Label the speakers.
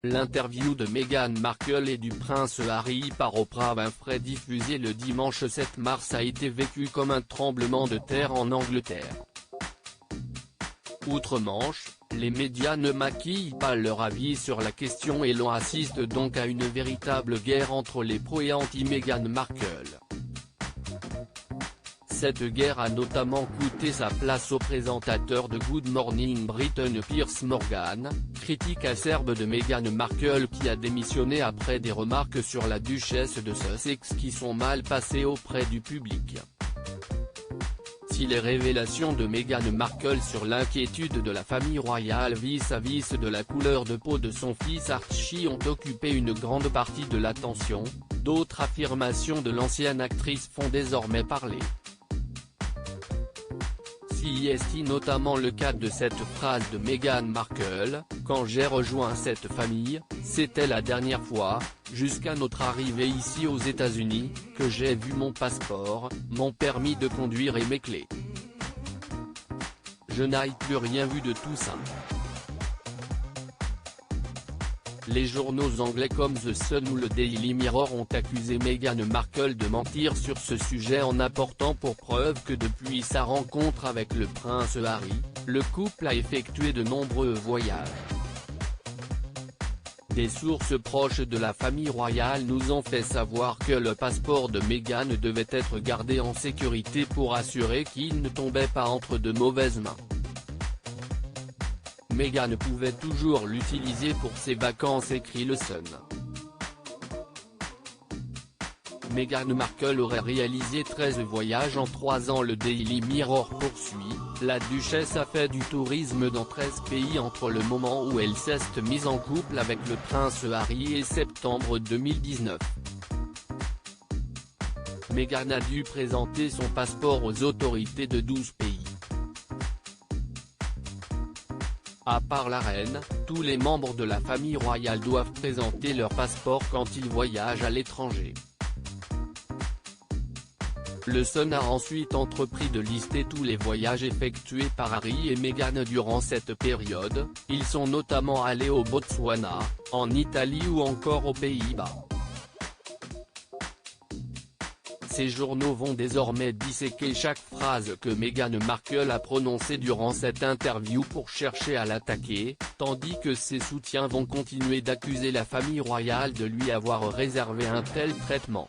Speaker 1: L'interview de Meghan Markle et du prince Harry par Oprah Winfrey diffusée le dimanche 7 mars a été vécue comme un tremblement de terre en Angleterre. Outre-Manche, les médias ne maquillent pas leur avis sur la question et l'on assiste donc à une véritable guerre entre les pro et anti-Meghan Markle. Cette guerre a notamment coûté sa place au présentateur de Good Morning Britain Piers Morgan, critique acerbe de Meghan Markle qui a démissionné après des remarques sur la duchesse de Sussex qui sont mal passées auprès du public. Si les révélations de Meghan Markle sur l'inquiétude de la famille royale vis-à-vis de la couleur de peau de son fils Archie ont occupé une grande partie de l'attention, d'autres affirmations de l'ancienne actrice font désormais parler. C'est notamment le cas de cette phrase de Meghan Markle: « Quand j'ai rejoint cette famille, c'était la dernière fois, jusqu'à notre arrivée ici aux États-Unis, que j'ai vu mon passeport, mon permis de conduire et mes clés. Je n'ai plus rien vu de tout ça. » Les journaux anglais comme The Sun ou le Daily Mirror ont accusé Meghan Markle de mentir sur ce sujet en apportant pour preuve que depuis sa rencontre avec le prince Harry, le couple a effectué de nombreux voyages. Des sources proches de la famille royale nous ont fait savoir que le passeport de Meghan devait être gardé en sécurité pour assurer qu'il ne tombait pas entre de mauvaises mains. Meghan pouvait toujours l'utiliser pour ses vacances, écrit le Sun. Meghan Markle aurait réalisé 13 voyages en 3 ans. Le Daily Mirror poursuit, la duchesse a fait du tourisme dans 13 pays entre le moment où elle s'est mise en couple avec le prince Harry et septembre 2019. Meghan a dû présenter son passeport aux autorités de 12 pays. À part la reine, tous les membres de la famille royale doivent présenter leur passeport quand ils voyagent à l'étranger. Le Sun a ensuite entrepris de lister tous les voyages effectués par Harry et Meghan durant cette période, ils sont notamment allés au Botswana, en Italie ou encore aux Pays-Bas. Ces journaux vont désormais disséquer chaque phrase que Meghan Markle a prononcée durant cette interview pour chercher à l'attaquer, tandis que ses soutiens vont continuer d'accuser la famille royale de lui avoir réservé un tel traitement.